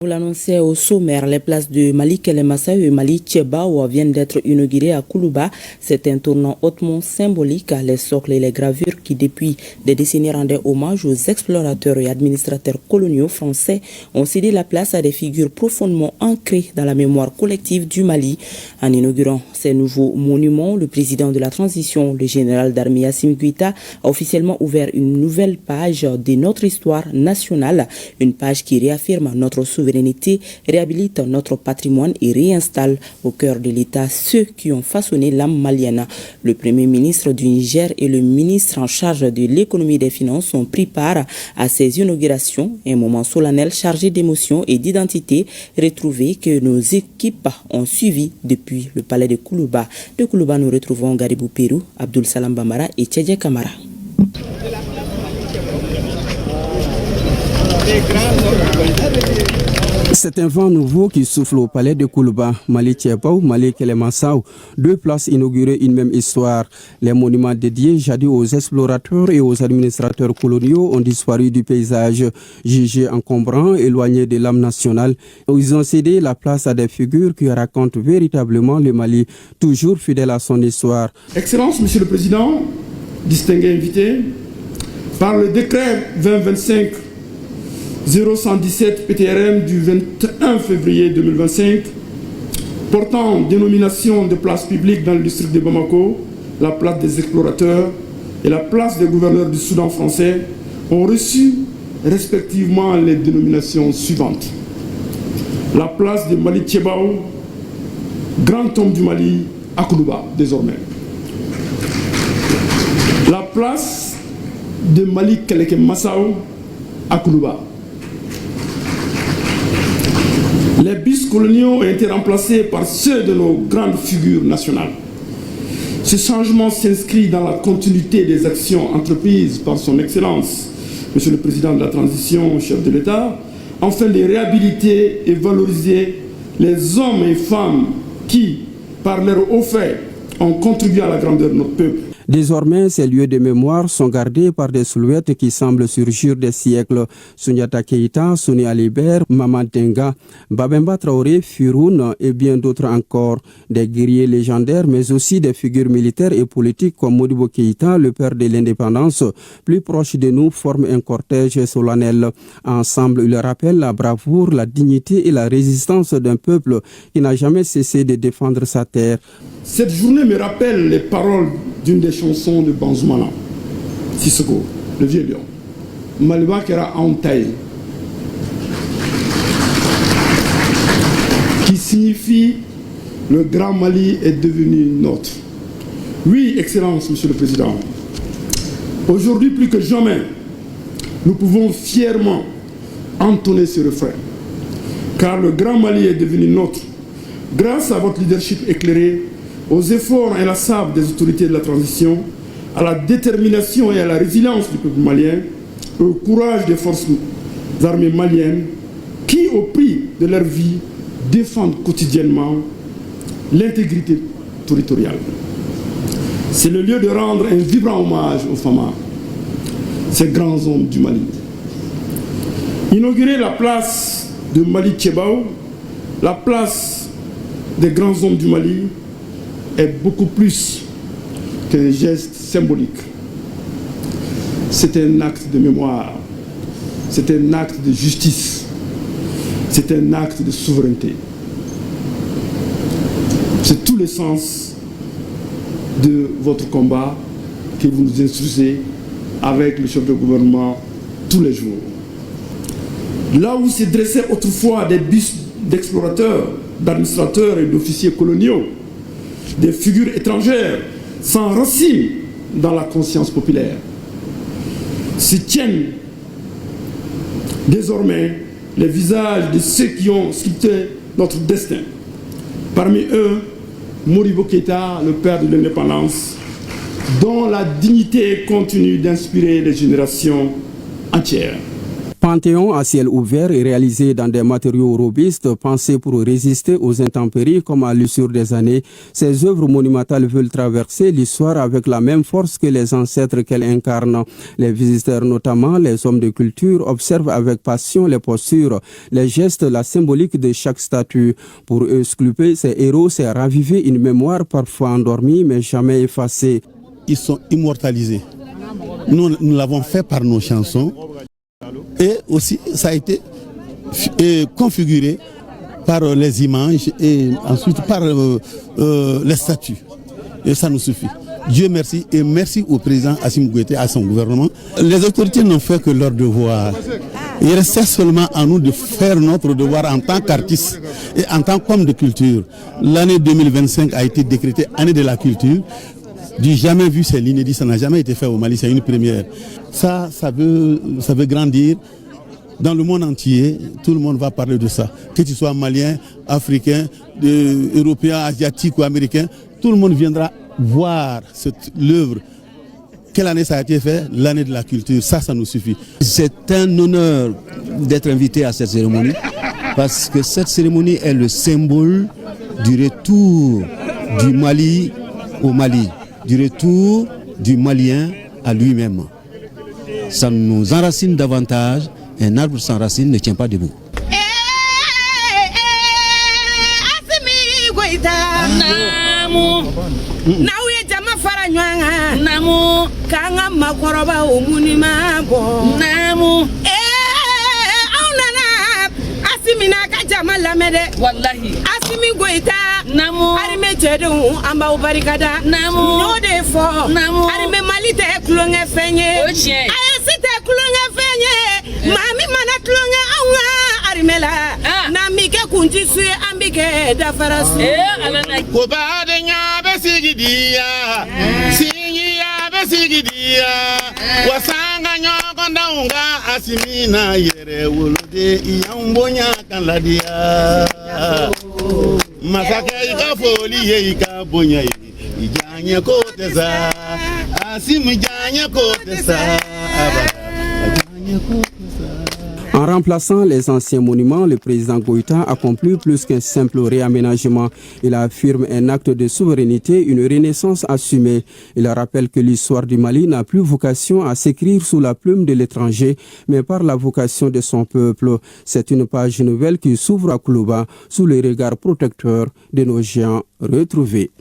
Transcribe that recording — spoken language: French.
Vous l'annoncez au sommaire, les places de Mali Kelemassa et Mali Tchebao viennent d'être inaugurées à Koulouba. C'est un tournant hautement symbolique. Les socles et les gravures qui, depuis des décennies, rendaient hommage aux explorateurs et administrateurs coloniaux français ont cédé la place à des figures profondément ancrées dans la mémoire collective du Mali. En inaugurant ces nouveaux monuments, le président de la transition, le général d'armée Assimi Goïta, a officiellement ouvert une nouvelle page de notre histoire nationale, une page qui réaffirme notre souveraineté, réhabilite notre patrimoine et réinstalle au cœur de l'État ceux qui ont façonné l'âme malienne. Le Premier ministre du Niger et le ministre en charge de l'économie et des finances ont pris part à ces inaugurations, un moment solennel chargé d'émotions et d'identité retrouvées que nos équipes ont suivi depuis le palais de Koulouba. De Koulouba, nous retrouvons Garibou Pérou, Abdul Salam Bamara et Tchadja Kamara. C'est un vent nouveau qui souffle au palais de Koulouba. Mali Tchebao, Mali Kelemassa, deux places inaugurées, une même histoire. Les monuments dédiés jadis aux explorateurs et aux administrateurs coloniaux ont disparu du paysage. Jugés encombrants, éloignés de l'âme nationale, ils ont cédé la place à des figures qui racontent véritablement le Mali, toujours fidèle à son histoire. Excellence, Monsieur le Président, distingués invités, par le décret 2025 0117 PTRM du 21 février 2025 portant dénomination de places publiques dans le district de Bamako, la place des explorateurs et la place des gouverneurs du Soudan français ont reçu respectivement les dénominations suivantes. La place de Mali Tchebao, grand homme du Mali, à Koulouba désormais. La place de Mali Kelemassa à Koulouba. Les bus coloniaux ont été remplacés par ceux de nos grandes figures nationales. Ce changement s'inscrit dans la continuité des actions entreprises par son Excellence, Monsieur le Président de la Transition, chef de l'État, afin de réhabiliter et valoriser les hommes et femmes qui, par leur haut fait, ont contribué à la grandeur de notre peuple. Désormais, ces lieux de mémoire sont gardés par des silhouettes qui semblent surgir des siècles. Souniata Keïta, Souni Alibert, Maman Tenga, Babemba Traoré, Firoun et bien d'autres encore. Des guerriers légendaires, mais aussi des figures militaires et politiques comme Modibo Keïta, le père de l'indépendance, plus proche de nous, forment un cortège solennel. Ensemble, ils rappellent la bravoure, la dignité et la résistance d'un peuple qui n'a jamais cessé de défendre sa terre. Cette journée me rappelle les paroles d'une des chansons de Banzoumana, Sissoko, le vieux lion. Maliba Kera Antaï, qui signifie le Grand Mali est devenu nôtre. Oui, Excellence, Monsieur le Président, aujourd'hui plus que jamais, nous pouvons fièrement entonner ce refrain, car le Grand Mali est devenu nôtre grâce à votre leadership éclairé, aux efforts inlassables des autorités de la transition, à la détermination et à la résilience du peuple malien, au courage des forces armées maliennes qui, au prix de leur vie, défendent quotidiennement l'intégrité territoriale. C'est le lieu de rendre un vibrant hommage aux Famas, ces grands hommes du Mali. Inaugurer la place de Mali Tchebao, la place des grands hommes du Mali, est beaucoup plus qu'un geste symbolique. C'est un acte de mémoire, c'est un acte de justice, c'est un acte de souveraineté. C'est tout le sens de votre combat que vous nous instruisez avec le chef de gouvernement tous les jours. Là où se dressaient autrefois des bus d'explorateurs, d'administrateurs et d'officiers coloniaux, des figures étrangères sans racines dans la conscience populaire, se tiennent désormais les visages de ceux qui ont sculpté notre destin. Parmi eux, Modibo Keïta, le père de l'indépendance, dont la dignité continue d'inspirer les générations entières. Panthéon à ciel ouvert et réalisé dans des matériaux robustes pensés pour résister aux intempéries comme à l'usure des années, ces œuvres monumentales veulent traverser l'histoire avec la même force que les ancêtres qu'elles incarnent. Les visiteurs, notamment les hommes de culture, observent avec passion les postures, les gestes, la symbolique de chaque statue. Pour eux, sculpter ces héros, c'est raviver une mémoire parfois endormie mais jamais effacée. Ils sont immortalisés. Nous l'avons fait par nos chansons. Et aussi, ça a été configuré par les images et ensuite par les statues. Et ça nous suffit. Dieu merci et merci au président Assimi Goïta et à son gouvernement. Les autorités n'ont fait que leur devoir. Il restait seulement à nous de faire notre devoir en tant qu'artistes et en tant qu'hommes de culture. L'année 2025 a été décrétée année de la culture. Du jamais vu, c'est l'inédit, ça n'a jamais été fait au Mali, c'est une première. Ça veut grandir. Dans le monde entier, tout le monde va parler de ça. Que tu sois malien, africain, européen, asiatique ou américain, tout le monde viendra voir l'œuvre. Quelle année ça a été fait? L'année de la culture, ça nous suffit. C'est un honneur d'être invité à cette cérémonie parce que cette cérémonie est le symbole du retour du Mali au Mali, du retour du Malien à lui-même. Ça nous enracine davantage. Un arbre sans racine ne tient pas debout. Wallahi Assimi Goïta arime cedon amba barikada no de fo arime malite klonge fenye ayesite klonge fenye mami mana klonge awa arimela na mike kunti su ambike da farasu ko ba de nya be sigidia singiya be sigidia wasanga nyoko ndaunga Assimi na yere wolode iyambonya kan ladia masaka ikafoli ye ikabonya ijanye koteza Assimi janye koteza En remplaçant les anciens monuments, le président Goïta accomplit plus qu'un simple réaménagement. Il affirme un acte de souveraineté, une renaissance assumée. Il rappelle que l'histoire du Mali n'a plus vocation à s'écrire sous la plume de l'étranger, mais par la vocation de son peuple. C'est une page nouvelle qui s'ouvre à Koulouba sous le regard protecteur de nos géants retrouvés.